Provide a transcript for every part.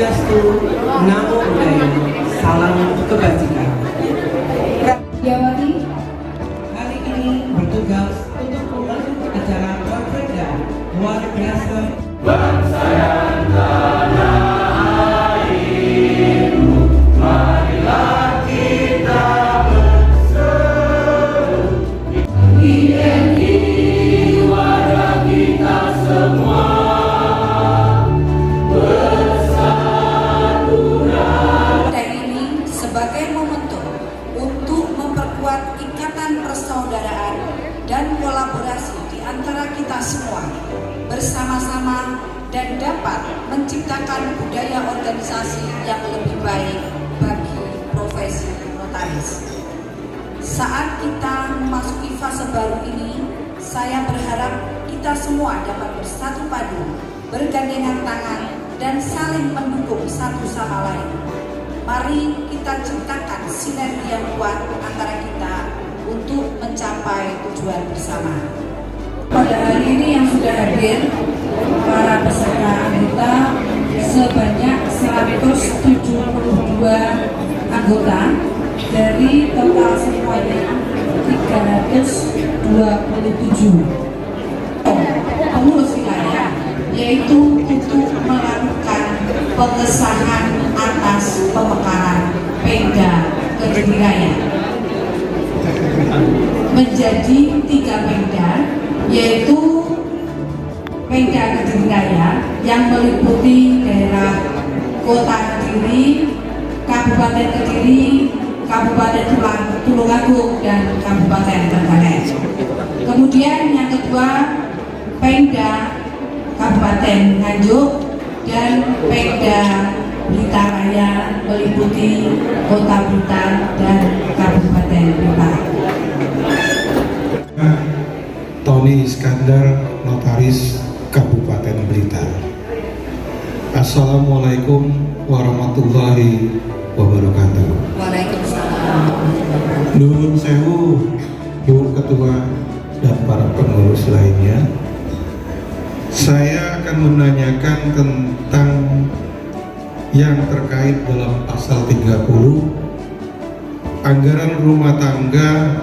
Swastiastu, Namo Buddhaya, salam kebajikan. Yawati Hari ini bertugas untuk mengurus acara Konferda luar biasa bangsa yang tanah airmu, marilah kita berseru TNI warga kita semua bersatu. dan ini sebagai momentum untuk memperkuat ikatan persaudaraan dan kolaborasi di antara kita semua bersama-sama dan dapat menciptakan budaya organisasi yang lebih baik bagi profesi notaris. Saat kita memasuki fase baru ini, saya berharap kita semua dapat bersatu padu, bergandengan tangan, dan saling mendukung satu sama lain. Mari kita ciptakan sinergi yang kuat antara kita untuk mencapai tujuan bersama. Pada hari ini yang sudah hadir, para peserta anggota sebanyak 172 anggota dari total semuanya 327 pengurus wilayah, yaitu untuk melakukan pengesahan atas pemekaran Pemda Kediri Raya menjadi 3 Pemda, yaitu Pemda Kediri Raya yang meliputi daerah Kota Kediri, Kabupaten Kediri, Kabupaten Tulungagung, dan Kabupaten Trenggalek. Kemudian yang kedua, Pemda Kabupaten Nganjuk dan Pemda Blitar Raya meliputi Kota Blitar dan Kabupaten Blitar. Tony Iskandar, Notaris Kabupaten Blitar. Assalamualaikum warahmatullahi wabarakatuh. Waalaikumsalam. Nuhun sewu, Bu Ketua dan para pengurus lainnya. Saya akan menanyakan tentang yang terkait dalam pasal 30 anggaran rumah tangga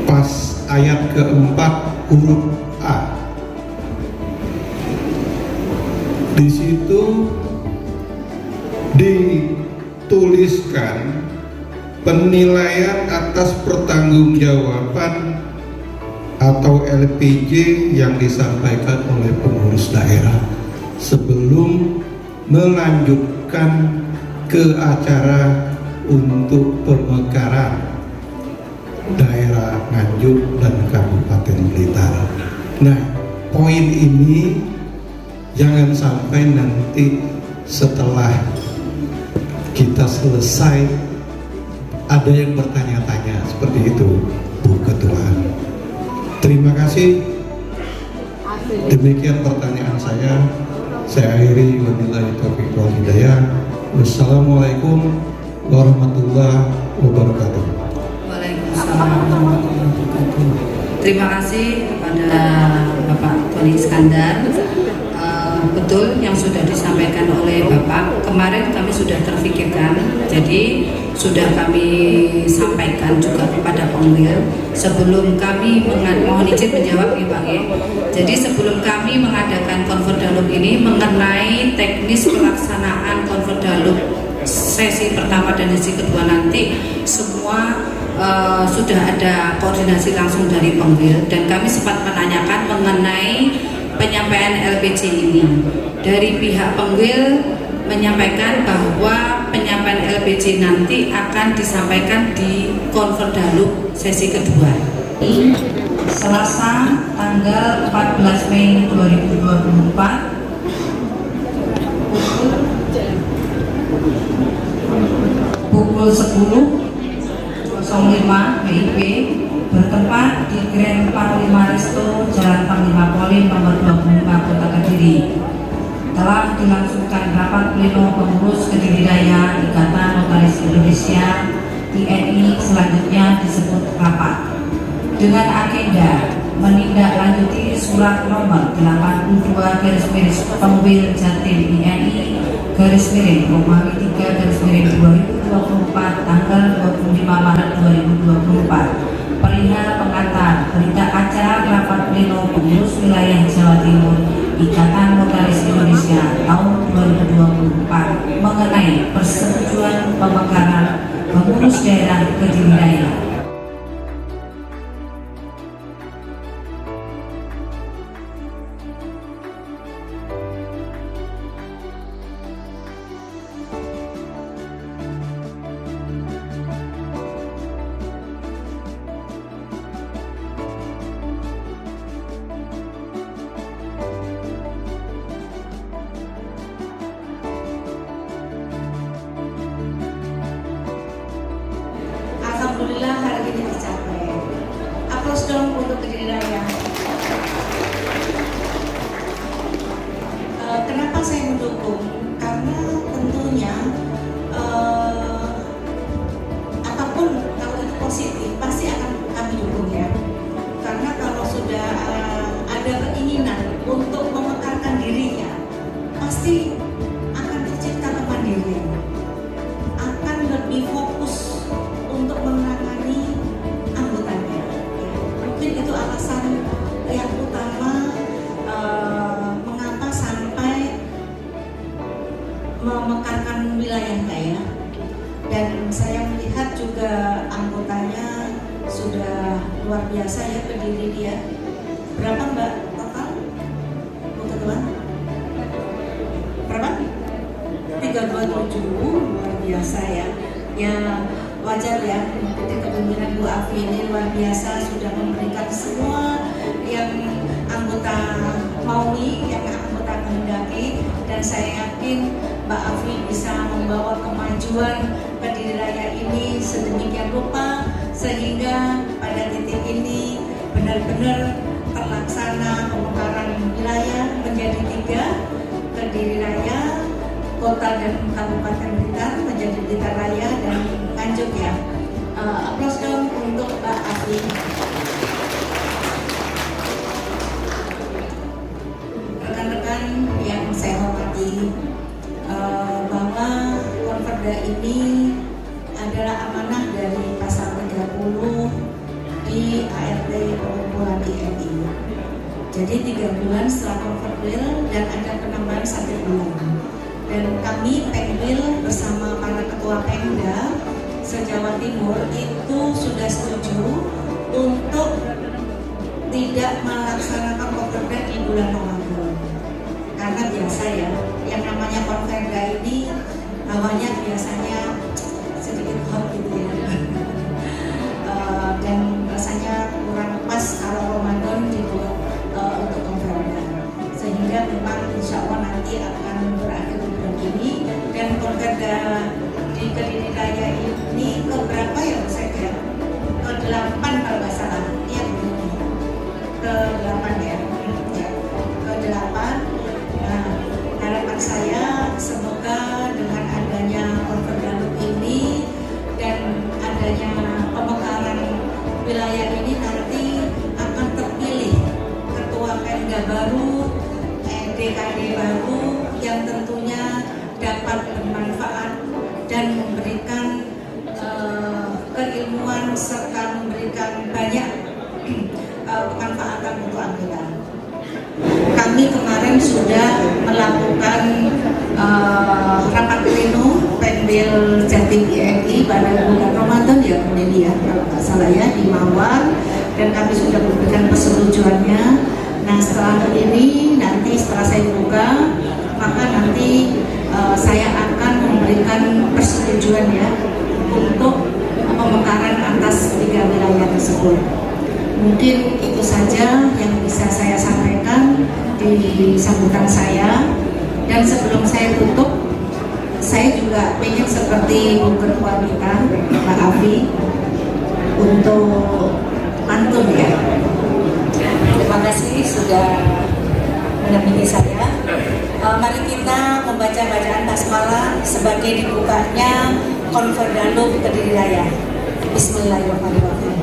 pas ayat keempat huruf A. Di situ dituliskan penilaian atas pertanggungjawaban atau LPJ yang disampaikan oleh pengurus daerah sebelum melanjutkan ke acara untuk pemekaran daerah Nganjuk dan Kabupaten Blitar. Nah, poin ini jangan sampai nanti setelah kita selesai ada yang bertanya-tanya seperti itu, Bu Ketua. Terima kasih. Demikian pertanyaan saya. Saya akhiri, wabillahi taufiq wal hidayah. Wassalamualaikum warahmatullahi wabarakatuh. Waalaikumsalam warahmatullahi wabarakatuh. Terima kasih kepada Bapak Tony Iskandar. Betul yang sudah disampaikan oleh Bapak. Kemarin kami sudah terfikirkan, jadi sudah kami sampaikan juga kepada Pengwil sebelum kami mohon izin menjawab ya Pak ya. Jadi sebelum kami mengadakan Konferdalub ini mengenai teknis pelaksanaan Konferdalub sesi pertama dan sesi kedua nanti semua sudah ada koordinasi langsung dari Pengwil dan kami sempat menanyakan mengenai penyampaian LPJ ini. Dari pihak Pengwil menyampaikan bahwa penyampaian LPJ nanti akan disampaikan di Konferdalub sesi kedua. Selasa tanggal 14 Mei 2024 pukul 10.05 WIB bertempat di Grand Panglima Resto Jalan Panglima Polim nomor 25 Kota Kediri. Telah dilangsungkan rapat pleno pengurus Kediri Raya Ikatan Notaris Indonesia TNI, selanjutnya disebut rapat dengan agenda menindaklanjuti surat nomor 82/Pembil Jatim INI Romawi 3/2024 tanggal 25 Maret 2024 perihal pengantar berita acara rapat pleno pengurus wilayah Jawa Timur Ikatan Notaris Indonesia tahun 2024 mengenai persetujuan pemekaran pengurus daerah Kediri Raya. Alhamdulillah hari ini tercapai. Aplaus dong untuk Kediri Raya. Kenapa saya mendukung? Karena tentunya apapun kalau itu positif pasti akan kami dukung ya. Karena kalau sudah ada keinginan untuk memekarkan dirinya, pasti akan tercipta kemandirian, akan lebih fokus untuk menangani anggotanya. Mungkin itu alasan yang utama mengapa sampai memekarkan wilayah saya. Dan saya melihat juga anggotanya sudah luar biasa ya, Kediri dia. Berapa Mbak total? Ketua? Berapa? 327, luar biasa ya. Ya wajar ya, mengikuti kepemimpinan Bu Afi ini luar biasa, sudah memberikan semua yang anggota maui, yang anggota kehendaki, dan saya yakin Mbak Afi bisa membawa kemajuan Kediri Raya ini sedemikian rupa sehingga pada titik ini benar-benar terlaksana pemekaran wilayah menjadi 3, Kediri Raya, Kota dan Kabupaten Blitar menjadi Blitar Raya dan Nganjuk ya. Aplaus dong untuk Mbak Afi. Rekan-rekan yang saya hormati, bahwa Konferda ini adalah amanah dari pasal 30 di ART Pengumpulan IMI. Jadi 3 bulan setelah konferda dan ada penambahan 1 bulan. Dan kami Pembil bersama para ketua Pemda se-Jawa Timur itu sudah setuju untuk tidak melaksanakan konferda di bulan Ramadan. Karena biasa ya, yang namanya konferda ini hawanya biasanya sedikit hot gitu ya. Dan rasanya kurang pas kalau Ramadan dibuat untuk konferda. Sehingga memang insya Allah nanti akan berakhir di bulan ini. Dan konferda di Kediri Raya ini keberapa ya saya kira? Ke-8 kalau nggak salah. Iya begini. Ke-8 ya. Ke-8. Nah, harapan saya semoga dengan adanya konferda ini dan adanya pemekaran wilayah ini nanti akan terpilih ketua Pemda baru, DKD baru yang tentunya dapat bermanfaat dan memberikan keilmuan serta memberikan banyak kemanfaatan untuk anggota. Kami kemarin sudah melakukan rapat pleno Pembil Jatim INI pada bulan Ramadan ya, kemudian ya kalau nggak salah ya di Mawar, dan kami sudah memberikan persetujuannya. Nah setelah ini nanti setelah saya buka, maka nanti saya akan memberikan persetujuan ya untuk pemekaran atas 3 wilayah tersebut. Mungkin itu saja yang bisa saya sampaikan di sambutan saya. Dan sebelum saya tutup, saya juga ingin seperti Bu Ketua kita, Pak Afi, untuk pantun ya. Terima kasih sudah menemani saya. Mari kita membaca bacaan basmalah sebagai dibukanya Konferdalu Kediri Raya. Bismillahirrahmanirrahim.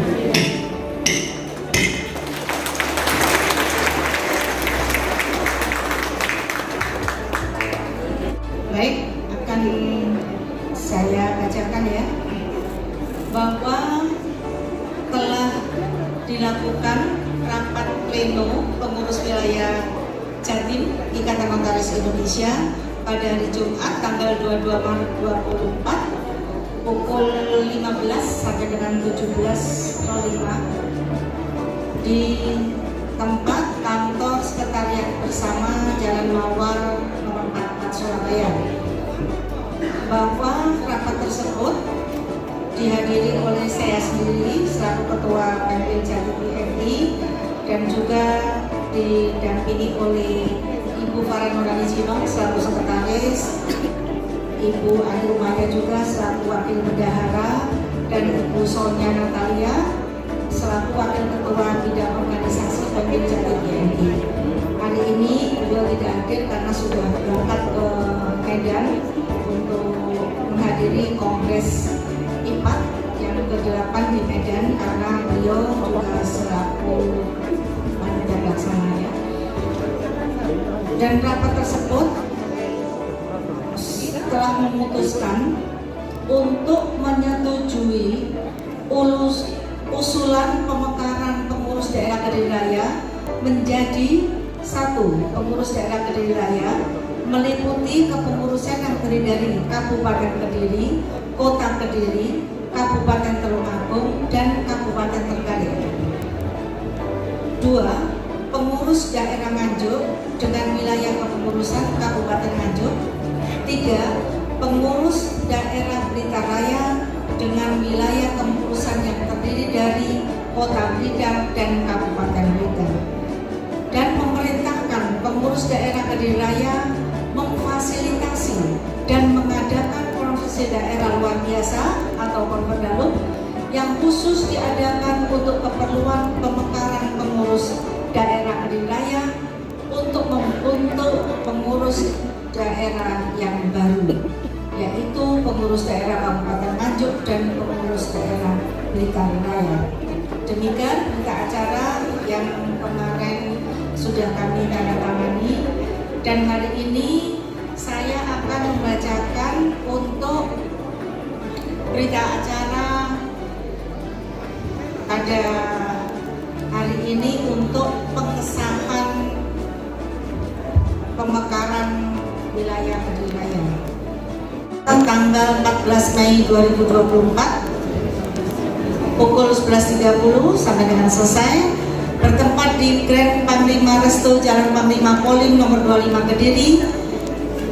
bahwa telah dilakukan rapat pleno pengurus wilayah Jatim Ikatan Notaris Indonesia pada hari Jumat tanggal 22 Maret 2024 pukul 15 sampai dengan 17.05 di tempat kantor sekretariat bersama Jalan Mawar nomor 44 Surabaya. Bahwa rapat tersebut dihadiri oleh saya sendiri selaku Ketua PMP Jatim IMI dan juga didampingi oleh Ibu Farah Nurani Cino selaku sekretaris, Ibu Adi Rumada juga selaku wakil bendahara, dan Ibu Sonia Natalia selaku wakil ketua bidang organisasi PMP Jatim IMI. Hari ini beliau tidak hadir karena sudah berangkat ke Medan untuk menghadiri Kongres IPAT yang ke-8 di Medan karena beliau juga selaku panitia pelaksana ya. Dan rapat tersebut telah memutuskan untuk menyetujui usulan pemekaran pengurus daerah Kediri Raya menjadi satu pengurus daerah Kediri Raya meliputi kepengurusan yang terdiri dari Kabupaten Kediri, Kota Kediri, Kabupaten Tulungagung, dan Kabupaten Trenggalek. 2. Pengurus daerah Nganjuk dengan wilayah kepengurusan Kabupaten Nganjuk. 3. Pengurus daerah Blitar Raya dengan wilayah kepengurusan yang terdiri dari Kota Blitar dan Kabupaten Blitar. Dan memerintahkan pengurus daerah Kediri Raya memfasilitasi dan mengadakan konferensi daerah luar biasa atau konferdalup yang khusus diadakan untuk keperluan pemekaran pengurus daerah Kediri Raya untuk pengurus daerah yang baru, yaitu pengurus daerah Kabupaten Nganjuk dan pengurus daerah Blitar Raya. Demikian berita acara yang kemarin sudah kami tandatangani, dan hari ini saya akan membacakan untuk berita acara pada hari ini untuk pengesahan pemekaran wilayah Kediri Raya. Tanggal 14 Mei 2024 pukul 11.30 sampai dengan selesai, bertempat di Grand Panglima Resto Jalan Panglima Polim nomor 25 Kediri.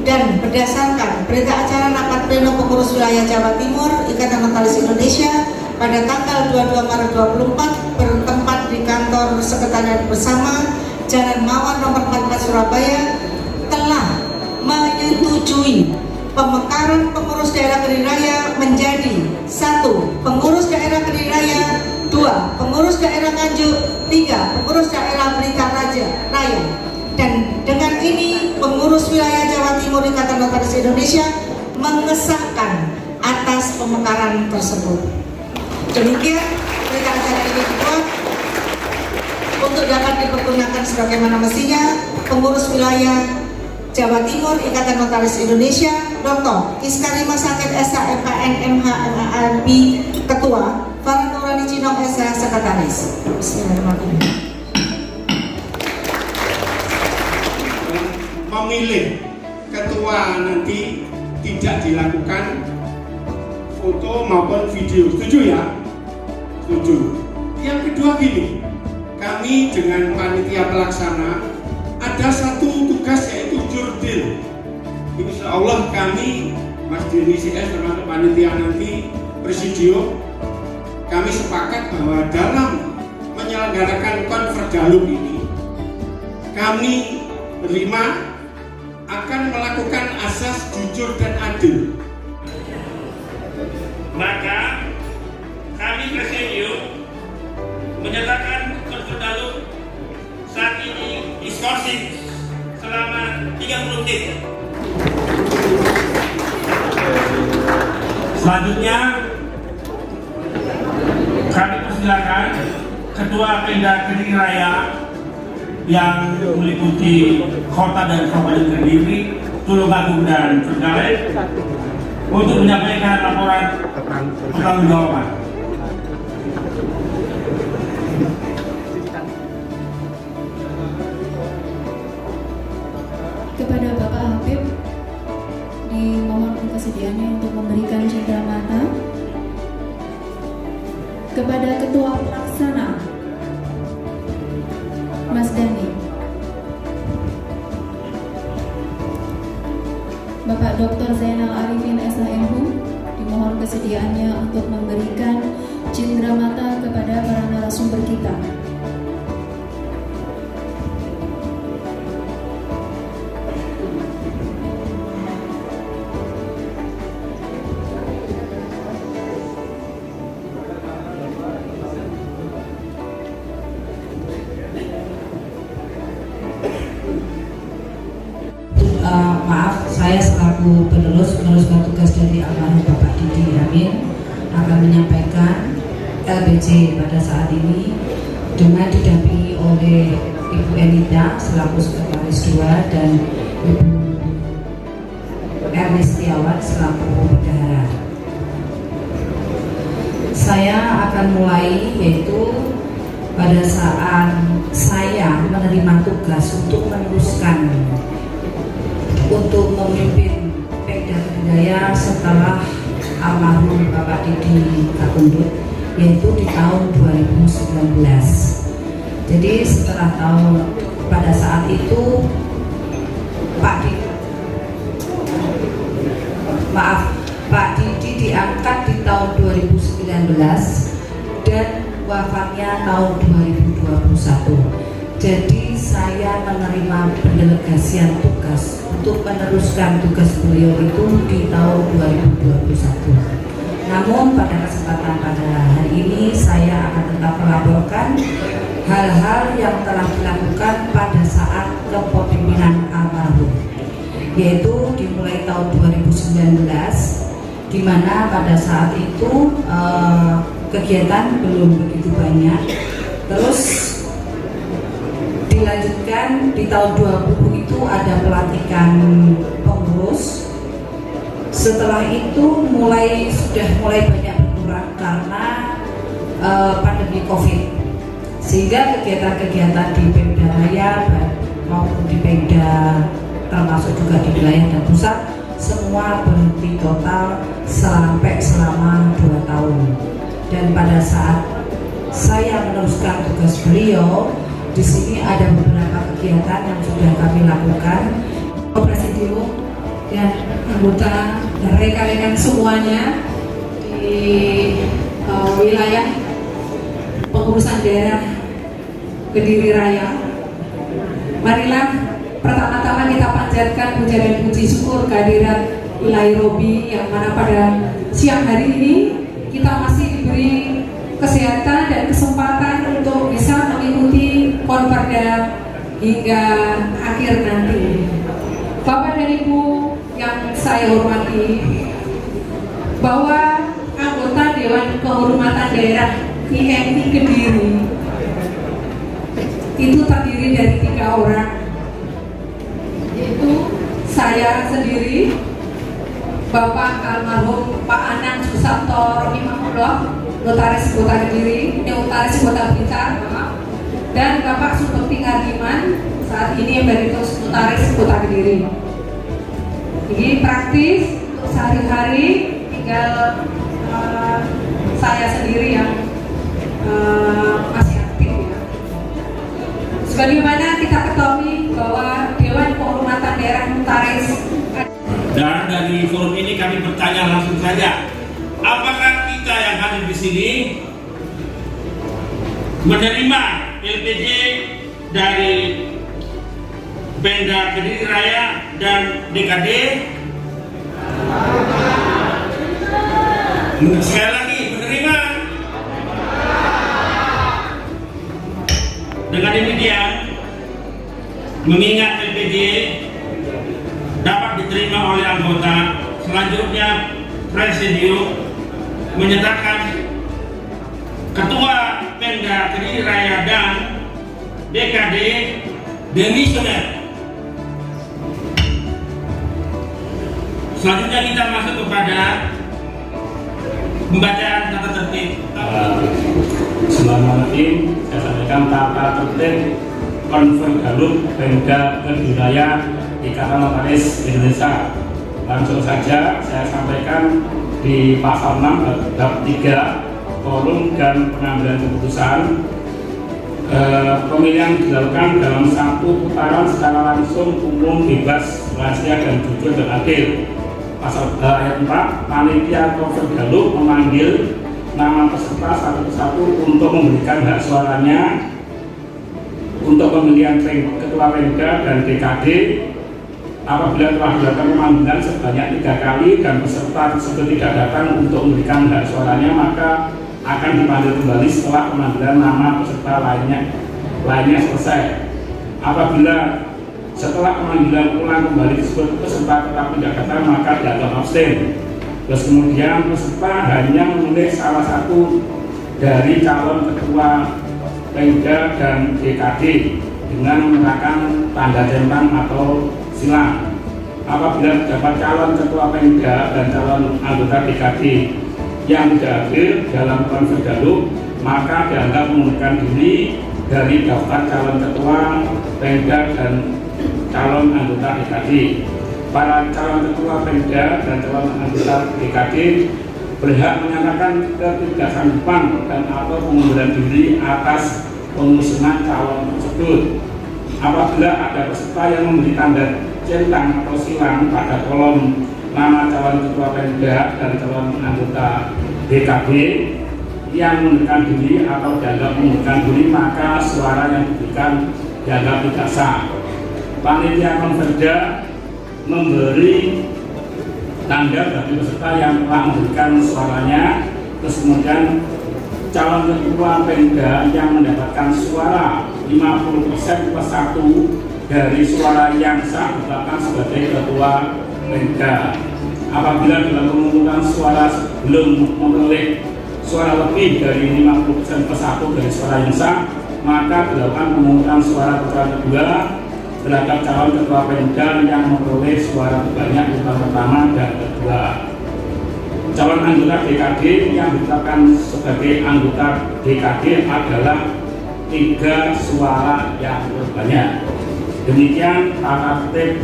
Dan berdasarkan berita acara rapat pleno pengurus wilayah Jawa Timur Ikatan Notaris Indonesia pada tanggal 22 Maret 2024 bertempat di kantor sekretariat bersama Jalan Mawar nomor 44 Surabaya telah menyetujui pemekaran pengurus daerah Kediri Raya menjadi 1. Pengurus daerah Kediri Raya, 2. Pengurus daerah Nganjuk, 3. Pengurus daerah Blitar Raya. Dan dengan ini pengurus wilayah Jawa Timur Ikatan Notaris Indonesia mengesahkan atas pemekaran tersebut. Demikian berita acara ini dibuat untuk dapat dipergunakan sebagaimana mestinya. Pengurus wilayah Jawa Timur Ikatan Notaris Indonesia Dr. Iskarima Sakit SH MKN MH MALB Ketua, Farah Nurani Cino SH Sekretaris. Bismillahirrahmanirrahim. Memilih ketua nanti tidak dilakukan foto maupun video, setuju ya? Setuju. Yang kedua gini, kami dengan panitia pelaksana ada satu tugas yaitu jurdil. Insya Allah kami, Mas Denny CS termasuk panitia nanti presidio, kami sepakat bahwa dalam menyelenggarakan konferdalup ini kami berlima akan melakukan asas jujur dan adil. Maka kami presidium menyatakan konferdalup saat ini diskorsing selama 30 menit. Selanjutnya kami persilakan Ketua Pemda Kediri Raya yang meliputi Kota dan Kabupaten Kediri, Tulungagung dan Trenggalek untuk menyampaikan laporan pertanggungjawaban. kepada Ketua Pelaksana Mas Dani, Bapak Dr. Zainal Arifin SHMH, dimohon kesediaannya untuk memberikan cindera mata kepada para narasumber kita. Maaf, saya selaku meneruskan tugas dari almarhum Bapak Didi Amin akan menyampaikan LBJ pada saat ini dengan didampingi oleh Ibu Enita selaku Sekretaris 2 dan Ibu Ernistiawan selaku bendahara. Saya akan mulai yaitu pada saat saya menerima tugas untuk meneruskan untuk memimpin Pemda Kediri setelah almarhum Bapak Didi Kakundut, yaitu di tahun 2019. Jadi setelah pada saat itu Pak Didi diangkat di tahun 2019 dan wafatnya tahun 2021. Jadi saya menerima pendelegasian tugas untuk meneruskan tugas beliau itu di tahun 2021. Namun pada kesempatan pada hari ini saya akan tetap melaporkan hal-hal yang telah dilakukan pada saat kepemimpinan almarhum, yaitu dimulai tahun 2019, di mana pada saat itu kegiatan belum begitu banyak. Terus dilanjutkan di tahun 2020 itu ada pelantikan pengurus. Setelah itu sudah mulai banyak berkurang karena pandemi COVID, sehingga kegiatan-kegiatan di Pemda Raya maupun di Pemda termasuk juga di wilayah dan pusat semua berhenti total selama 2 tahun. Dan pada saat saya meneruskan tugas beliau, di sini ada beberapa kegiatan yang sudah kami lakukan. Presidium dan anggota dan rekan-rekan semuanya di wilayah pengurusan daerah Kediri Raya. Marilah pertama-tama kita panjatkan puja dan puji syukur kehadirat Ilahi Robi yang mana pada siang hari ini kita masih diberi kesehatan dan kesempatan untuk bisa mengikuti konferda hingga akhir nanti. Bapak dan Ibu yang saya hormati, bahwa anggota Dewan Kehormatan Daerah IMI Kediri itu terdiri dari 3 orang, yaitu saya sendiri, Bapak almarhum Pak Anang Susanto Rohimahullah, Notaris Kota Kediri, Notaris Kota Blitar, dan Bapak Sugeng Ardiman, saat ini Emeritus Notaris Kota Kediri. Jadi praktis untuk sehari-hari tinggal saya sendiri yang masih aktif ya. Sebagaimana kita ketahui bahwa Dewan Kehormatan Daerah Notaris. Dan dari forum ini kami bertanya langsung saja, apakah kita yang hadir di sini menerima LPJ dari Pemda Kediri Raya dan DKD? Sekali lagi, menerima. Dengan demikian, mengingat LPJ dapat diterima oleh anggota, selanjutnya Presidium menyatakan Ketua Pemda Kediri Raya dan DKD demisioner. Selanjutnya kita masuk kepada pembacaan tata tertib. Bismillahirrahmanirrahim. Saya sampaikan tata tertib konferensi Pemda Kediri Raya Ikatan Notaris Indonesia. Langsung saja saya sampaikan di pasal 6 bab 3 forum dan pengambilan keputusan. Pemilihan dilakukan dalam satu putaran secara langsung, umum, bebas, rahasia, dan jujur dan adil. Pasal ayat 4, panitia atau Pergalup memanggil nama peserta satu persatu untuk memberikan hak suaranya untuk pemilihan ketua Pemda dan DKD. Apabila telah dilakukan pemanggilan sebanyak 3 kali dan peserta tersebut tidak datang untuk memberikan hak suaranya, maka akan dipanggil kembali setelah pemanggilan nama peserta lainnya selesai. Apabila setelah pemanggilan ulang kembali tersebut peserta tetap tidak datang, maka dianggap abstain. Terus kemudian peserta hanya memilih salah satu dari calon ketua Pemda dan DKD dengan menyerahkan tanda centang atau silang. Apabila terdapat calon ketua Pemda dan calon anggota DKD yang tidak hadir dalam Konfergalup, maka dianggap mengundurkan diri dari daftar calon ketua Pemda dan calon anggota DKD. Para calon ketua Pemda dan calon anggota DKD berhak menyatakan ketidaksanggupan dan atau pengunduran diri atas pengusungan calon tersebut. Apabila ada peserta yang memberi tanda centang atau silang pada kolom nama calon ketua Pemda dan calon anggota DKD yang mengundurkan diri atau dianggap mengundurkan diri, maka suara yang diberikan dianggap tidak sah. Panitia Konferda memberi tanda bagi peserta yang telah memberikan suaranya. Terus kemudian calon ketua Pemda yang mendapatkan suara 50% plus 1 dari suara yang sah ditetapkan sebagai ketua Pemda. Apabila dalam pemungutan suara belum memperoleh suara lebih dari 50% plus 1 dari suara yang sah, maka dilakukan pemungutan suara putaran kedua terhadap calon ketua Pemda yang memperoleh suara terbanyak putaran pertama dan kedua. Calon anggota DKD yang ditetapkan sebagai anggota DKD adalah 3 suara yang terbanyak. Demikian tata tertib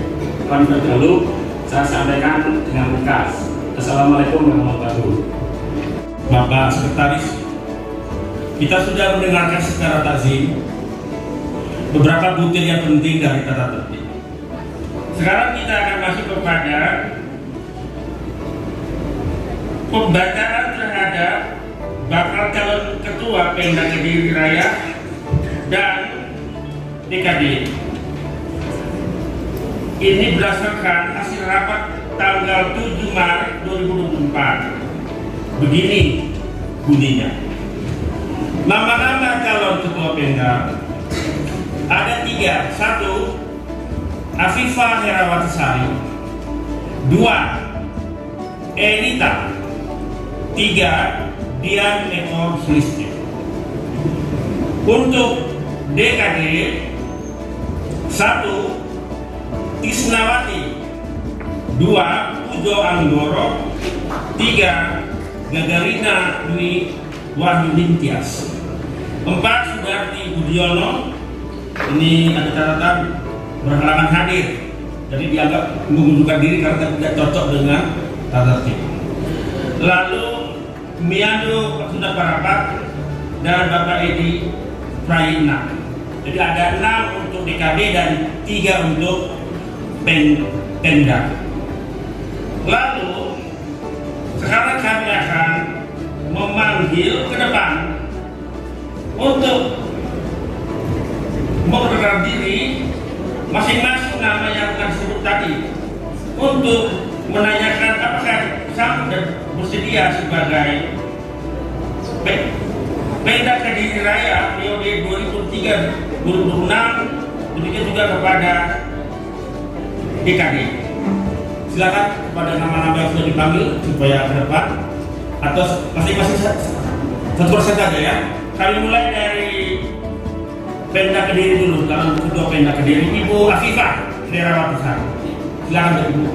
Konfergalup saya sampaikan dengan ringkas. Assalamualaikum warahmatullahi wabarakatuh. Bapak Sekretaris, kita sudah mendengarkan secara takzim beberapa butir yang penting dari tata tertib. Sekarang kita akan masuk kepada pembacaan terhadap bakal calon ketua Pemda Kediri Raya dan DKD. Ini berdasarkan hasil rapat tanggal 7 Maret 2024. Begini bunyinya. Nama-nama calon ketua Pemda ada 3. 1. Afifah Herawati Sari. 2. Elita. 3. Dian Ekor Sulistyo. Untuk DKD 1. Tisnawati. 2. Pujo Anggoro. 3. Gagarina Dwi Wahyudintias. 4. Sudarti Budiono. Ini ada catatan berhalangan hadir, jadi dianggap mengundurkan diri karena tidak cocok dengan tata tertib. Lalu Miando sudah Parapat dan Bapak Edi Prayitna. Jadi ada 6 untuk DKD dan 3 untuk Pemda. Lalu sekarang kami akan memanggil ke depan untuk mengundurkan diri masing-masing nama yang telah disebut tadi untuk menanyakan apakah sanggup dan bersedia sebagai Pemda Kediri Raya periode 2003-2026, demikian juga kepada DKD. Silakan kepada nama-nama yang sudah dipanggil supaya ke depan, atau masing-masing satu persen saja ya. Kami mulai dari Pemda Kediri dulu, calon ketua Pemda Kediri, Ibu Afifah Herawati Sari. Silakan Ibu.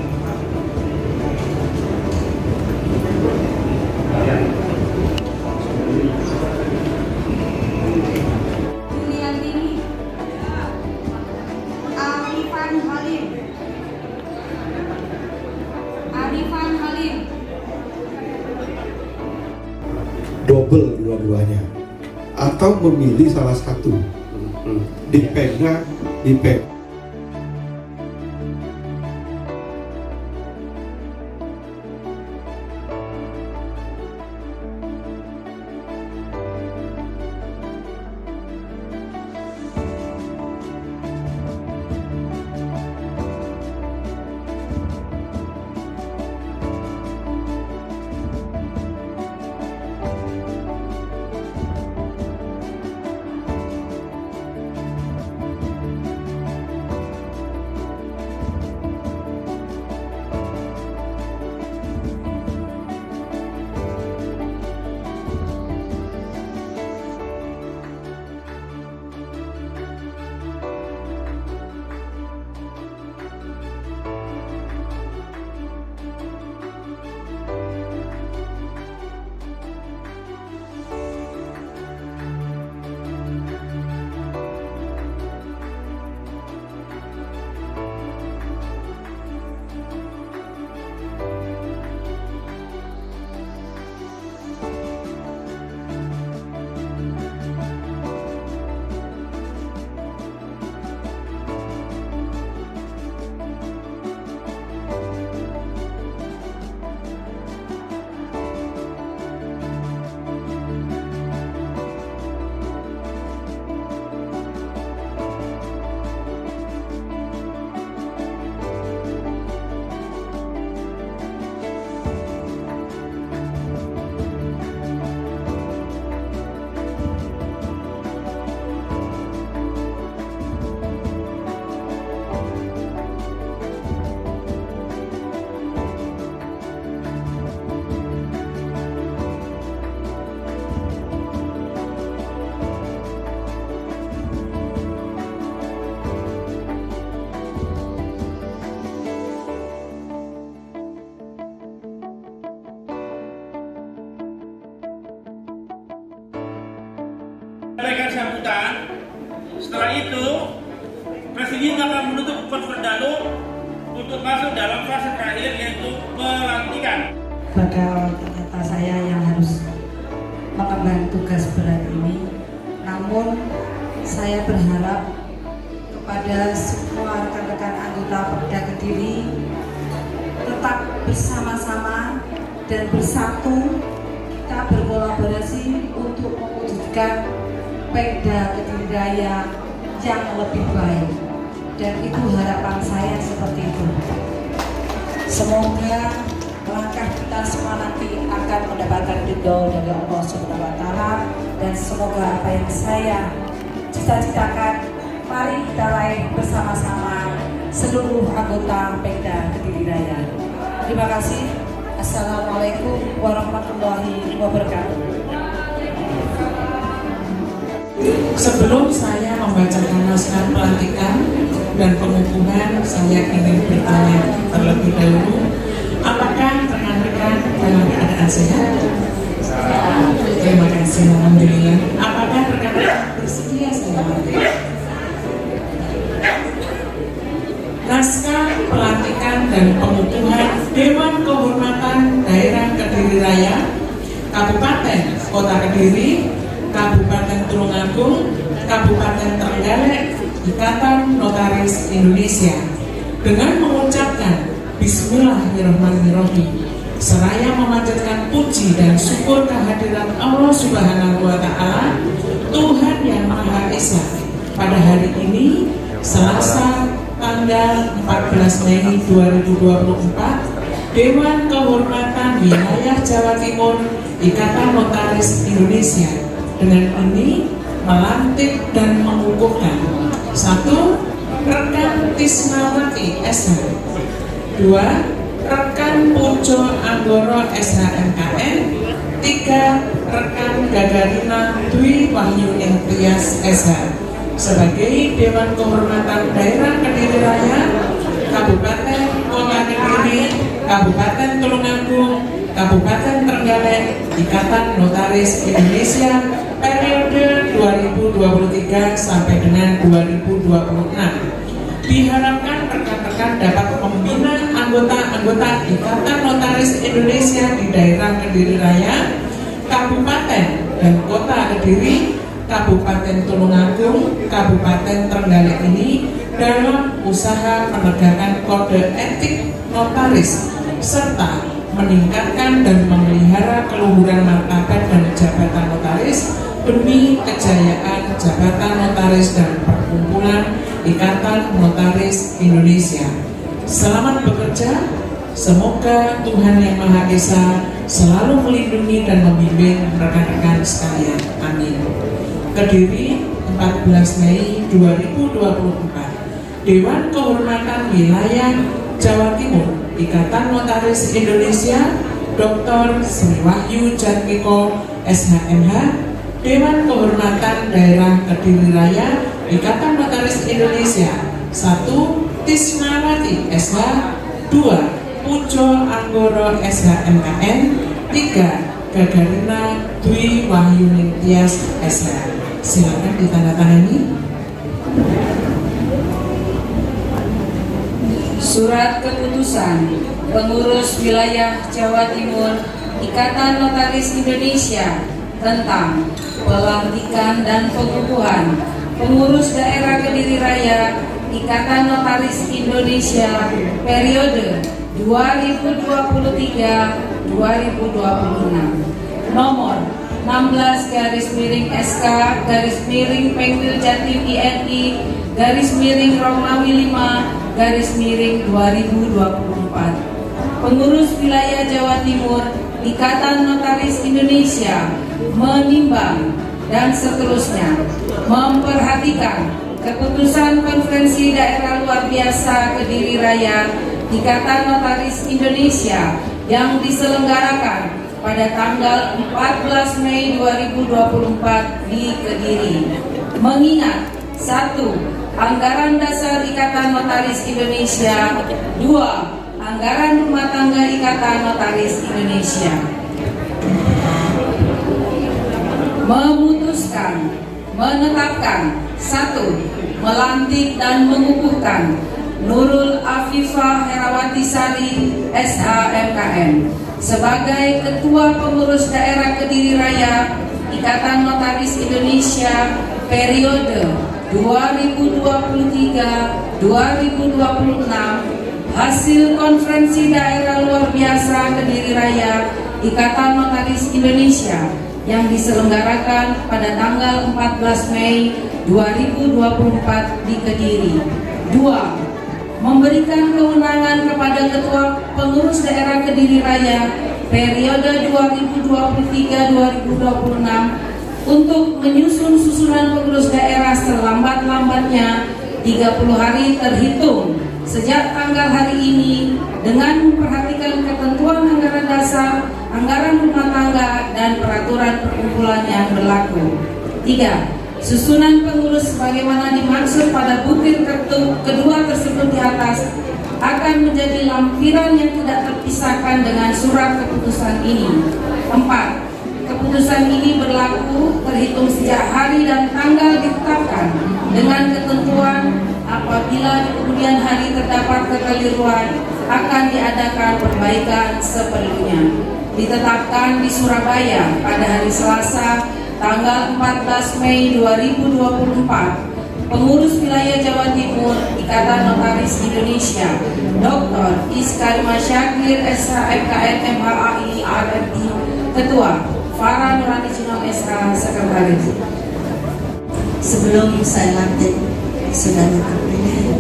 Juliantini. Arifan Halim. Arifan Halim. Double dua-duanya atau memilih salah satu dipegang. Mereka sambutan. Setelah itu, Presiden akan menutup konferendalu untuk masuk dalam fase terakhir, yaitu pelantikan. Bakal ternyata saya yang harus mengemban tugas berat ini. Namun saya berharap kepada semua rekan-rekan anggota Perda Kediri tetap bersama-sama dan bersatu, kita berkolaborasi untuk mewujudkan Perda Kediri Raya yang lebih baik, dan itu harapan saya seperti itu. Semoga langkah kita semua nanti akan mendapatkan ridho dari Allah Subhanahu wa Ta'ala, dan semoga apa yang saya cita-citakan mari kita raih bersama-sama seluruh anggota Perda Kediri Raya. Terima kasih. Assalamualaikum warahmatullahi wabarakatuh. Sebelum saya membacakan naskah pelantikan dan pengukuhan, saya ingin bertanya terlebih dahulu, apakah rekan-rekan dalam keadaan sehat? Terima kasih, alhamdulillah. Apakah rekan-rekan bersedia saya bantu? Naskah pelantikan dan pengukuhan Dewan Kehormatan Daerah Kediri Raya, Kabupaten Kota Kediri, Kabupaten Tulungagung, Kabupaten Trenggalek, Ikatan Notaris Indonesia, dengan mengucapkan Bismillahirrahmanirrahim, seraya memanjatkan puji dan syukur kehadiran Allah Subhanahu wa Ta'ala, Tuhan yang Maha Esa. Pada hari ini, Selasa tanggal 14 Mei 2024, Dewan Kehormatan Wilayah Jawa Timur Ikatan Notaris Indonesia dengan ini melantik dan mengukuhkan: 1. Rekan Tisnawati SH, 2. Rekan Pujo Anggoro SHMKN, 3. Rekan Gagarina Dwi Wahyuning Tias SH. Sebagai Dewan Kehormatan Daerah Kediri Raya, Kabupaten Kota Kediri, Kabupaten Tulungagung, Kabupaten Trenggalek, Ikatan Notaris Indonesia periode 2023 sampai dengan 2026. Diharapkan rekan-rekan dapat membina anggota-anggota Ikatan Notaris Indonesia di daerah Kediri Raya, Kabupaten dan Kota Kediri, Kabupaten Tulungagung, Kabupaten Trenggalek ini dalam usaha penegakan kode etik notaris serta meningkatkan dan memelihara keluhuran martabat dan jabatan notaris demi kejayaan jabatan notaris dan perkumpulan Ikatan Notaris Indonesia. Selamat bekerja, semoga Tuhan Yang Maha Esa selalu melindungi dan membimbing rekan-rekan sekalian. Amin. Kediri, 14 Mei 2024. Dewan Kehormatan Wilayah Jawa Timur Ikatan Notaris Indonesia Dr. Sri Wahyu Jatmiko SHMH. Dewan Kehormatan Daerah Kediri Raya Ikatan Notaris Indonesia 1. Tisnawati SH, 2. Pujo Anggoro SHMKN, 3. Gagarina Dwi Wahyuning Tias SH. Silakan ditandatangani. Surat keputusan Pengurus Wilayah Jawa Timur Ikatan Notaris Indonesia tentang pelantikan dan pengukuhan Pengurus Daerah Kediri Raya Ikatan Notaris Indonesia periode 2023-2026 nomor 16/SK/Pengwil Jatim INI Romawi 5/2024. Pengurus Wilayah Jawa Timur Ikatan Notaris Indonesia menimbang dan seterusnya memperhatikan keputusan Konferensi Daerah Luar Biasa Kediri Raya Ikatan Notaris Indonesia yang diselenggarakan pada tanggal 14 Mei 2024 di Kediri. Mengingat 1. Anggaran Dasar Ikatan Notaris Indonesia, 2. Anggaran Rumah Tangga Ikatan Notaris Indonesia. Memutuskan, menetapkan 1. Melantik dan mengukuhkan Nurul Afifah Herawati Sari SHMKN sebagai Ketua Pengurus Daerah Kediri Raya Ikatan Notaris Indonesia periode 2023-2026 hasil Konferensi Daerah Luar Biasa Kediri Raya Ikatan Notaris Indonesia yang diselenggarakan pada tanggal 14 Mei 2024 di Kediri. 2. Memberikan kewenangan kepada Ketua Pengurus Daerah Kediri Raya periode 2023-2026 untuk menyusun susunan pengurus daerah selambat-lambatnya 30 hari terhitung sejak tanggal hari ini dengan memperhatikan ketentuan anggaran dasar, anggaran rumah tangga, dan peraturan perkumpulan yang berlaku. 3. Susunan pengurus sebagaimana dimaksud pada butir kedua tersebut di atas akan menjadi lampiran yang tidak terpisahkan dengan surat keputusan ini. 4. Keputusan ini berlaku terhitung sejak hari dan tanggal ditetapkan dengan ketentuan apabila di kemudian hari terdapat kekeliruan akan diadakan perbaikan seperlunya. Ditetapkan di Surabaya pada hari Selasa tanggal 14 Mei 2024, Pengurus Wilayah Jawa Timur Ikatan Notaris Indonesia Dr. Iskar Masyakir SHMKN MHAI RMI Ketua, Farah Nurani Cino SH Sekretaris. Sebelum saya lantik saudara terpilih,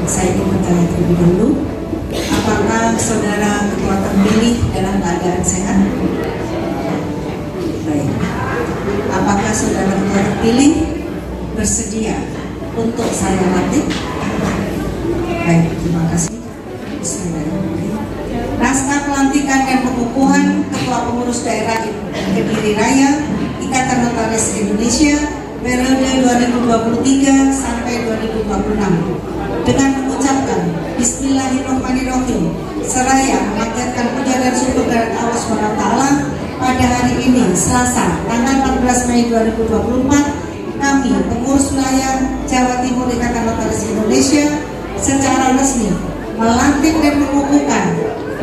saya ingin bertanya terlebih dahulu, apakah saudara ketua terpilih dalam keadaan sehat? Baik. Apakah saudara ketua terpilih bersedia untuk saya lantik? Baik, terima kasih. Naskah pelantikan dan pengukuhan Ketua Pengurus Daerah Kediri Raya Ikatan Notaris Indonesia periode 2023 sampai 2026 dengan mengucapkan Bismillahirrahmanirrahim seraya memanjatkan puja dan syukur kepada Allah SWT pada hari ini Selasa tanggal 14 Mei 2024 kami pengurus wilayah Jawa Timur Ikatan Notaris Indonesia secara resmi melantik dan mengukuhkan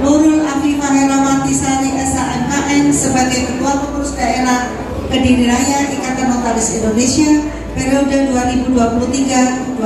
Nurul Afifah Herawati Sari SHMKN sebagai Ketua Pengurus Daerah Kediri Raya Ikatan Notaris Indonesia periode 2023-2026.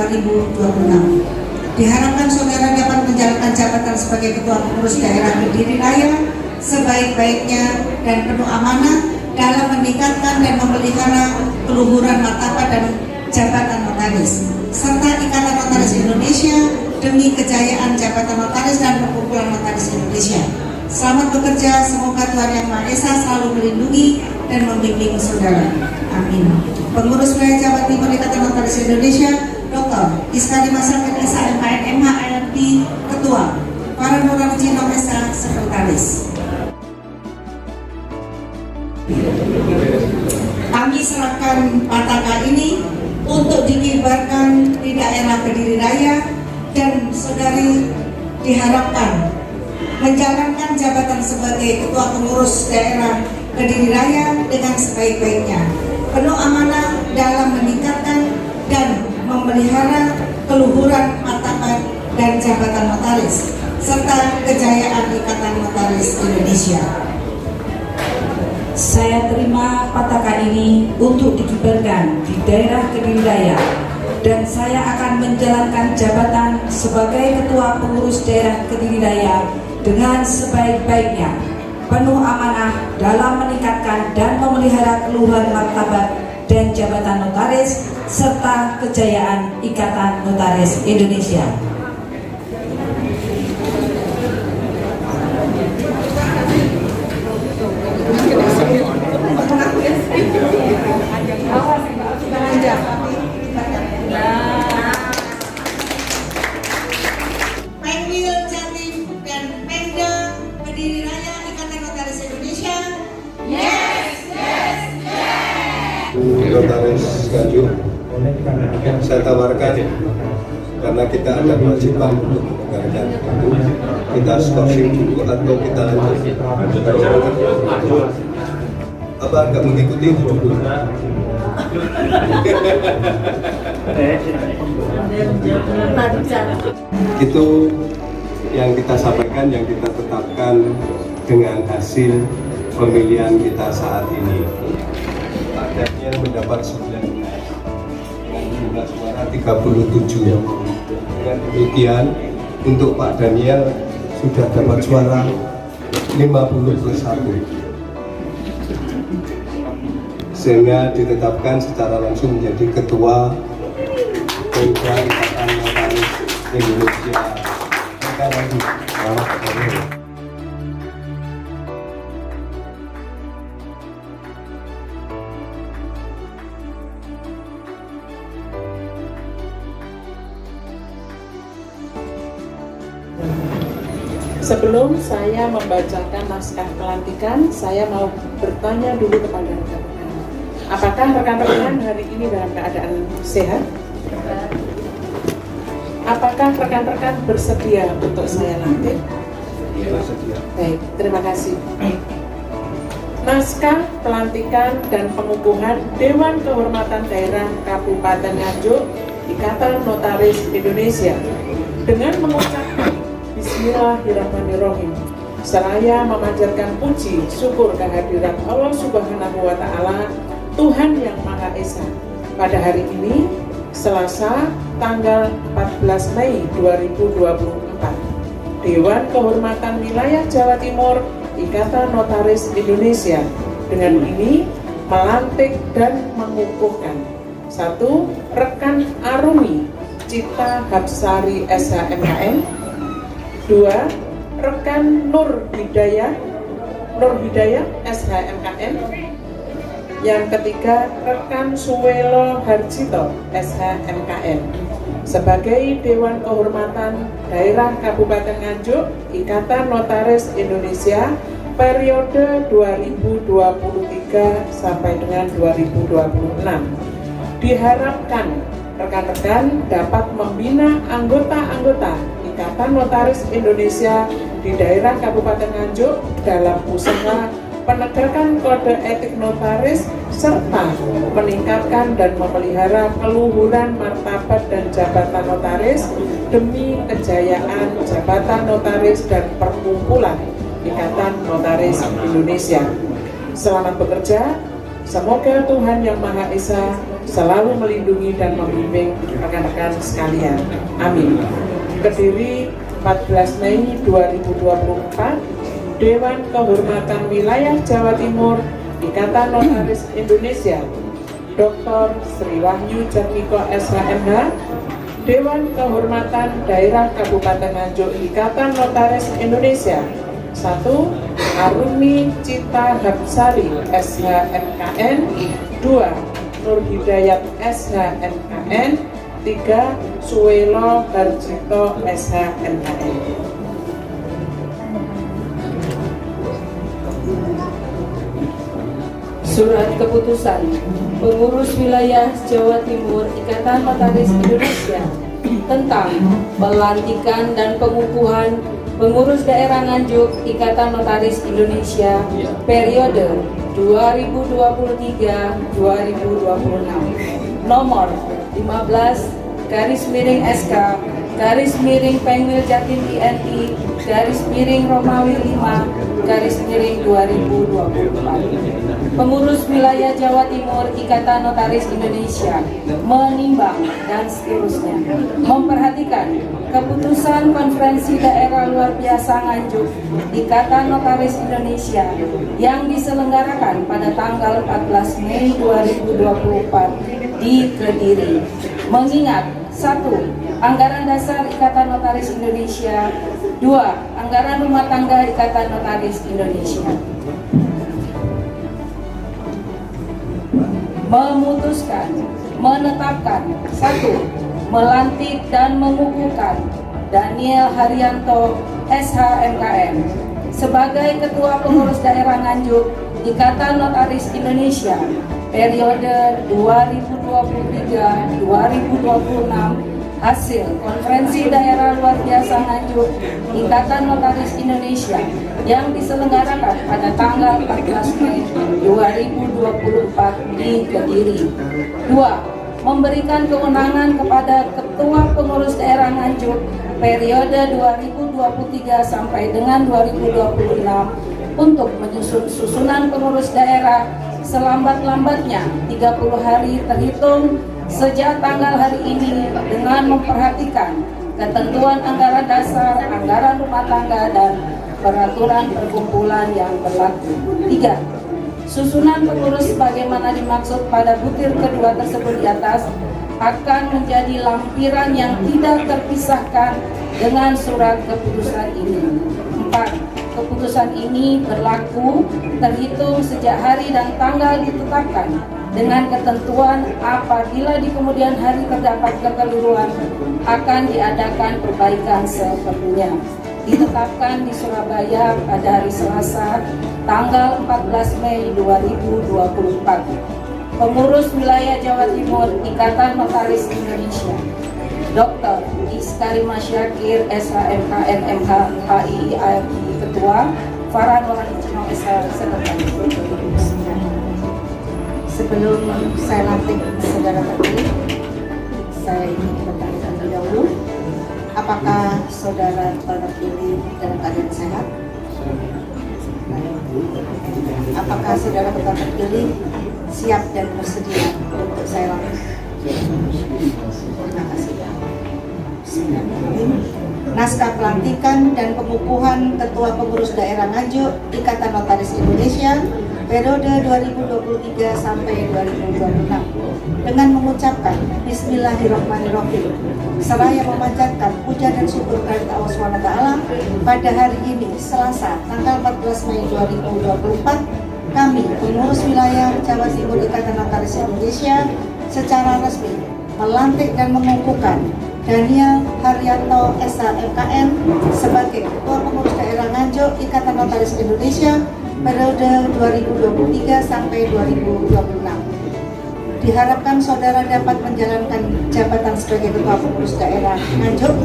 Diharapkan saudara dapat menjalankan jabatan sebagai Ketua Pengurus Daerah Kediri Raya sebaik-baiknya dan penuh amanah dalam meningkatkan dan memelihara keluhuran martabat dan jabatan notaris serta Ikatan Notaris Indonesia demi kejayaan jabatan notaris dan perkumpulan notaris Indonesia. Selamat bekerja, semoga Tuhan Yang Maha Esa selalu melindungi dan membimbing saudara. Amin. Pengurus Wilayah Jawa Timur Ikatan Notaris Indonesia, Dr. Iskandar Masakin SHMKN MHRP Ketua, para Nurarji Nomesa Sekretaris. Kami serahkan pataka ini untuk dikibarkan di daerah Kediri Raya dan saudari diharapkan menjalankan jabatan sebagai Ketua Pengurus Daerah Kediri Raya dengan sebaik-baiknya, penuh amanah dalam meningkatkan dan memelihara keluhuran martabat dan jabatan notaris serta kejayaan Ikatan Notaris Indonesia. Saya terima pataka ini untuk dikibarkan di daerah Kediri Raya dan saya akan menjalankan jabatan sebagai Ketua Pengurus Daerah Kediri Raya dengan sebaik-baiknya, penuh amanah dalam meningkatkan dan memelihara keluhuran martabat dan jabatan notaris serta kejayaan Ikatan Notaris Indonesia. Pemil Jatim dan Pemda Kediri Raya Ikatan Notaris Indonesia. Notaris Nganjuk, saya tawarkan karena kita ada kewajiban untuk mendengarkan itu, kita skorsing dulu atau kita lanjut. Apa nggak mengikuti dulu? Itu yang kita sampaikan, yang kita tetapkan dengan hasil pemilihan kita saat ini. Pak Daniel mendapat 19 dengan jumlah suara 37. Dengan demikian untuk Pak Daniel sudah dapat suara 50+1, sehingga ditetapkan secara langsung menjadi Ketua Pemda Ikatan Notaris Indonesia. Kita lanjut. Selamat Daniel. Sebelum saya membacakan naskah pelantikan, saya mau bertanya dulu kepada rekan-rekan. Apakah rekan-rekan hari ini dalam keadaan sehat? Apakah rekan-rekan bersedia untuk saya lantik? Bersedia. Baik, terima kasih. Naskah pelantikan dan pengukuhan Dewan Kehormatan Daerah Kabupaten Nganjuk Ikatan Notaris Indonesia dengan mengucapkan Bismillahirrahmanirrahim. Seraya memanjatkan puji syukur kehadirat Allah Subhanahu wa Ta'ala, Tuhan Yang Maha Esa. Pada hari ini, Selasa, tanggal 14 Mei 2024, Dewan Kehormatan Wilayah Jawa Timur Ikatan Notaris Indonesia dengan ini melantik dan mengukuhkan 1. Rekan Arumi Cita Hapsari SHMKN. 2. Rekan Nur Hidayah SHMKN. Yang ketiga, rekan Suwelo Harjito SHMKN. Sebagai Dewan Kehormatan Daerah Kabupaten Nganjuk Ikatan Notaris Indonesia periode 2023 sampai dengan 2026. Diharapkan rekan-rekan dapat membina anggota-anggota Ikatan Notaris Indonesia di daerah Kabupaten Nganjuk dalam usaha penegakan kode etik notaris serta meningkatkan dan memelihara keluhuran martabat dan jabatan notaris demi kejayaan jabatan notaris dan perkumpulan Ikatan Notaris Indonesia. Selamat bekerja, Semoga Tuhan Yang Maha Esa selalu melindungi dan membimbing rekan-rekan sekalian. Amin. Berdiri 14 Mei 2024, Dewan Kehormatan Wilayah Jawa Timur Ikatan Notaris Indonesia, Dr. Sri Wahyu Jatmiko SHMH, Dewan Kehormatan Daerah Kabupaten Nganjuk Ikatan Notaris Indonesia. 1. Arumi Cita Hapsari SHMKN. 2. Nur Hidayat SHMKN. 3. Suwelo Harjito SHMKN. Surat Keputusan Pengurus Wilayah Jawa Timur Ikatan Notaris Indonesia tentang pelantikan dan pengukuhan Pengurus Daerah Nganjuk Ikatan Notaris Indonesia periode 2023-2026 nomor 15/SK/Pengwil Jatim INI /Romawi 5/2024. Pengurus Wilayah Jawa Timur Ikatan Notaris Indonesia menimbang dan seterusnya memperhatikan keputusan Konferensi Daerah Luar Biasa Nganjuk Ikatan Notaris Indonesia yang diselenggarakan pada tanggal 14 Mei 2024 di Kediri. Mengingat 1. Anggaran Dasar Ikatan Notaris Indonesia. 2. Anggaran Rumah Tangga Ikatan Notaris Indonesia. Memutuskan, menetapkan 1. Melantik dan mengukuhkan Daniel Haryanto SHMKN sebagai Ketua Pengurus Daerah Nganjuk Ikatan Notaris Indonesia periode 2023-2026 hasil Konferensi Daerah Luar Biasa Nganjuk Ikatan Notaris Indonesia yang diselenggarakan pada tanggal 14 Mei 2024 di Kediri. 2. Memberikan kewenangan kepada Ketua Pengurus Daerah Nganjuk periode 2023 sampai dengan 2026 untuk menyusun susunan pengurus daerah selambat-lambatnya 30 hari terhitung sejak tanggal hari ini dengan memperhatikan ketentuan anggaran dasar, anggaran rumah tangga, dan peraturan perkumpulan yang berlaku. 3. Susunan pengurus sebagaimana dimaksud pada butir kedua tersebut di atas akan menjadi lampiran yang tidak terpisahkan dengan surat keputusan ini. 4. Keputusan ini berlaku terhitung sejak hari dan tanggal ditetapkan dengan ketentuan apabila di kemudian hari terdapat kekeliruan akan diadakan perbaikan seperlunya. Ditetapkan di Surabaya pada hari Selasa tanggal 14 Mei 2024. Pengurus Wilayah Jawa Timur Ikatan Notaris Indonesia Dr. Iskarima Syakir SHMKN MH HIIARI Ketua, Farhan Wahidino SH Sekretaris. Sebelum saya lantik saudara terpilih, saya ingin bertanya terlebih dahulu, apakah saudara terpilih dalam keadaan sehat? Apakah saudara terpilih siap dan bersedia untuk saya lantik? Terima kasih. Naskah pelantikan dan pengukuhan Ketua Pengurus Daerah Nganjuk Ikatan Notaris Indonesia periode 2023 sampai 2026 dengan mengucapkan Bismillahirrahmanirrahim seraya memanjatkan puja dan syukur kepada Allah SWT pada hari ini Selasa tanggal 14 Mei 2024 kami pengurus wilayah Jawa Timur Ikatan Notaris Indonesia secara resmi melantik dan mengukuhkan Daniel Haryanto SHMKN sebagai Ketua Pengurus Daerah Nganjuk Ikatan Notaris Indonesia periode 2023 sampai 2026. Diharapkan saudara dapat menjalankan jabatan sebagai Ketua Pengurus Daerah Nganjuk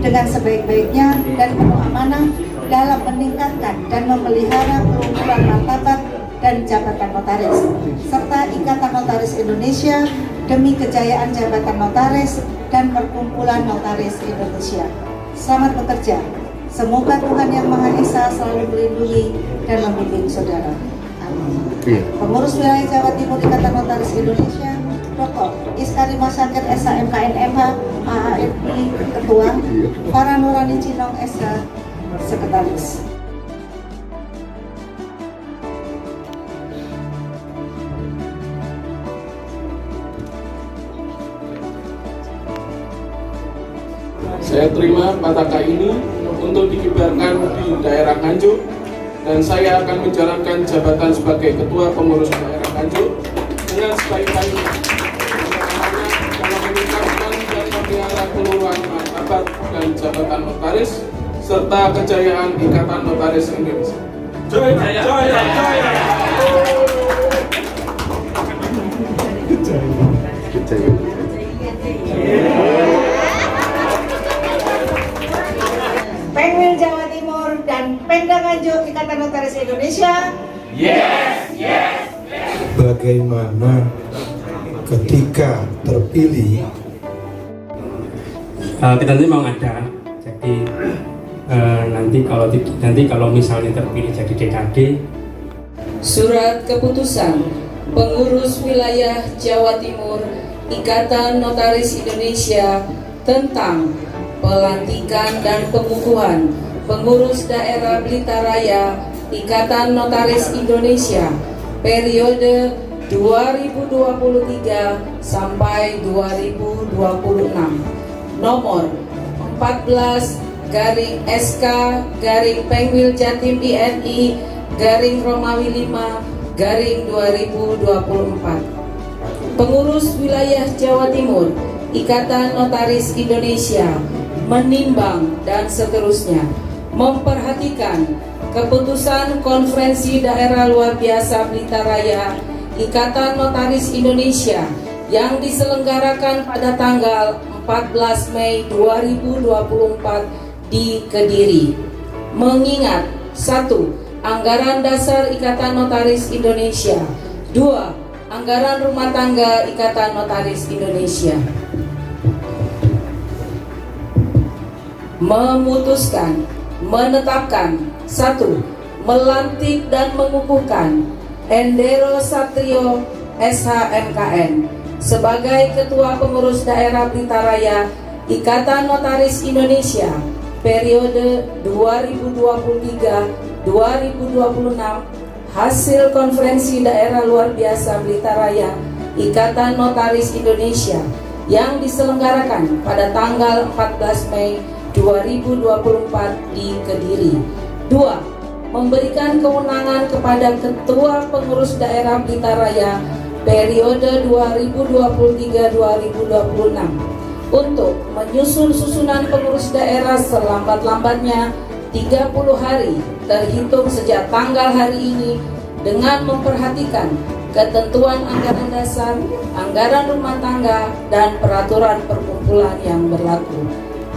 dengan sebaik-baiknya dan penuh amanah dalam meningkatkan dan memelihara keunggulan martabat dan jabatan notaris serta Ikatan Notaris Indonesia demi kejayaan jabatan notaris dan perkumpulan notaris Indonesia. Selamat bekerja. Semoga Tuhan Yang Maha Esa selalu melindungi dan membimbing saudara. Amin. Pengurus Wilayah Jawa Timur Ikatan Notaris Indonesia, Dr. Iskari Masyakir SHMKN MH AAFI Ketua, Farah Nurani Cinong SH Sekretaris. Saya terima pataka ini untuk dikibarkan di daerah Nganjuk, dan saya akan menjalankan jabatan sebagai Ketua Pengurus Daerah Nganjuk dengan sebaik-baiknya dalam meningkatkan dan memelihara keluaran martabat dan jabatan notaris serta kejayaan Ikatan Notaris Indonesia. Jaya! Jaya! Jaya! Pengwil Jawa Timur dan Pemda Nganjuk Ikatan Notaris Indonesia. Yes, yes, yes. Bagaimana ketika terpilih? Kita nanti mau ada, jadi nanti kalau misalnya terpilih jadi DKD. Surat keputusan Pengurus Wilayah Jawa Timur Ikatan Notaris Indonesia tentang pelantikan dan pengukuhan Pengurus Daerah Blitar Raya Ikatan Notaris Indonesia periode 2023 sampai 2026 nomor 14/SK/Pengwil Jatim INI Romawi 5/2024. Pengurus Wilayah Jawa Timur Ikatan Notaris Indonesia menimbang dan seterusnya memperhatikan keputusan Konferensi Daerah Luar Biasa Blitar Raya Ikatan Notaris Indonesia yang diselenggarakan pada tanggal 14 Mei 2024 di Kediri. Mengingat 1. Anggaran Dasar Ikatan Notaris Indonesia, 2. Anggaran Rumah Tangga Ikatan Notaris Indonesia. Memutuskan, menetapkan 1. Melantik dan mengukuhkan Endero Satrio SHMKN sebagai Ketua Pengurus Daerah Blitar Raya Ikatan Notaris Indonesia periode 2023-2026 hasil Konferensi Daerah Luar Biasa Blitar Raya Ikatan Notaris Indonesia yang diselenggarakan pada tanggal 14 Mei 2024 di Kediri. 2. Memberikan kewenangan kepada Ketua Pengurus Daerah Blitar Raya periode 2023-2026 untuk menyusun susunan pengurus daerah selambat-lambatnya 30 hari terhitung sejak tanggal hari ini dengan memperhatikan ketentuan anggaran dasar, anggaran rumah tangga, dan peraturan perkumpulan yang berlaku.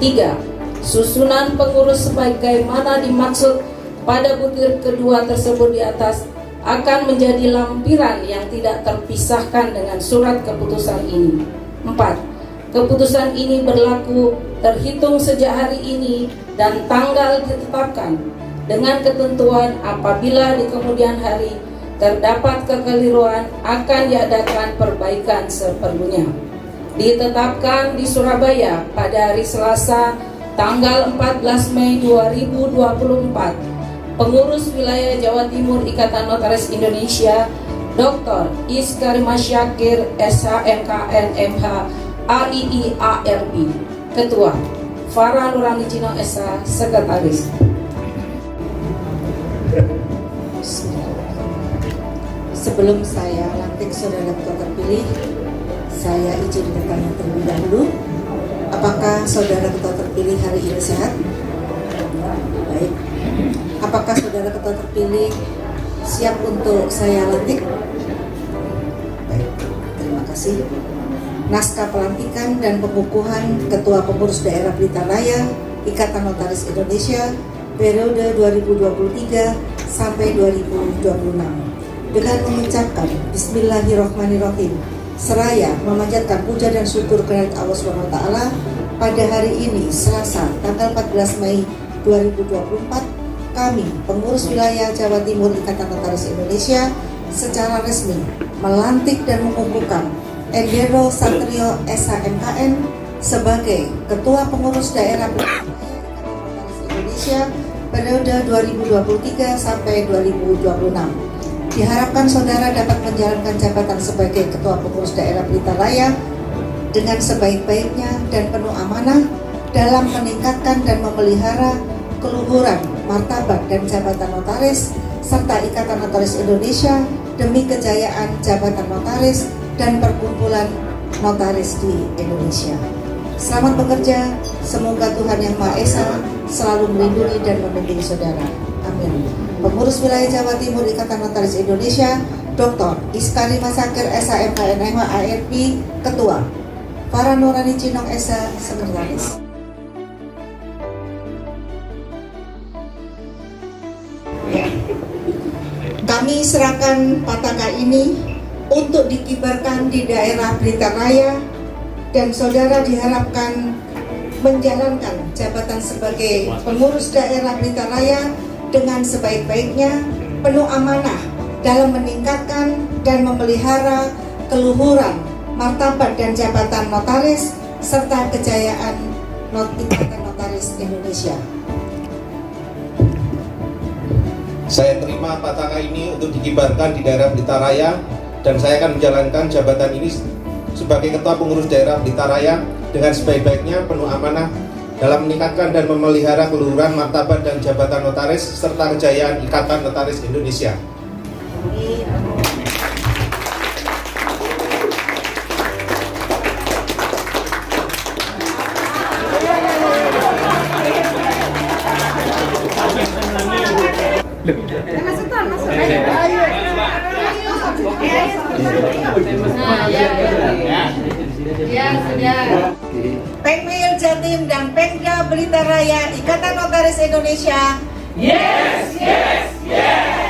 3. Susunan pengurus sebagaimana dimaksud pada butir kedua tersebut di atas akan menjadi lampiran yang tidak terpisahkan dengan surat keputusan ini. 4. Keputusan ini berlaku terhitung sejak hari ini dan tanggal ditetapkan dengan ketentuan apabila di kemudian hari terdapat kekeliruan akan diadakan perbaikan seperlunya. Ditetapkan di Surabaya pada hari Selasa tanggal 14 Mei 2024. Pengurus Wilayah Jawa Timur Ikatan Notaris Indonesia Dr. Iskari Masyakir SHMKN MH AII ARP Ketua, Farah Nurani Cinong SH Sekretaris. Sebelum saya lantik saudara ketua terpilih, saya izin bertanya terlebih dahulu, apakah saudara ketua terpilih hari ini sehat? Baik. Apakah saudara ketua terpilih siap untuk saya lantik? Baik, terima kasih. Naskah pelantikan dan pengukuhan Ketua Pengurus Daerah Blitar Raya Ikatan Notaris Indonesia periode 2023 sampai 2026 dengan mengucapkan Bismillahirrahmanirrahim seraya memanjatkan puja dan syukur kehadirat Allah SWT pada hari ini Selasa tanggal 14 Mei 2024 kami, Pengurus Wilayah Jawa Timur Ikatan Notaris Indonesia secara resmi melantik dan mengukuhkan Endero Satrio SHMKN sebagai Ketua Pengurus Daerah Indonesia periode 2023 sampai 2026. Diharapkan saudara dapat menjalankan jabatan sebagai Ketua Pengurus Daerah Blitar Raya dengan sebaik-baiknya dan penuh amanah dalam meningkatkan dan memelihara keluhuran, martabat dan jabatan notaris serta Ikatan Notaris Indonesia demi kejayaan jabatan notaris dan perkumpulan notaris di Indonesia. Selamat bekerja, semoga Tuhan Yang Maha Esa selalu melindungi dan membimbing saudara. Amin. Pengurus Wilayah Jawa Timur Ikatan Notaris Indonesia, Dr. Iskari Masakir SHMKN ARP, Ketua. Para Nurani Cinong Esa, Sekretaris. Kami serahkan pataka ini untuk dikibarkan di daerah Blitar Raya dan saudara diharapkan menjalankan jabatan sebagai pengurus daerah Blitar Raya dengan sebaik-baiknya, penuh amanah dalam meningkatkan dan memelihara keluhuran, martabat dan jabatan notaris serta kejayaan Ikatan Notaris Indonesia. Saya terima pataka ini untuk dikibarkan di daerah Blitar Raya dan saya akan menjalankan jabatan ini sebagai Ketua Pengurus Daerah Blitar Raya dengan sebaik-baiknya, penuh amanah dalam meningkatkan dan memelihara keluhuran, martabat dan jabatan notaris serta kejayaan Ikatan Notaris Indonesia. Pemil Jatim dan Pemda Blitar Raya Ikatan Notaris Indonesia. Yes, yes, yes.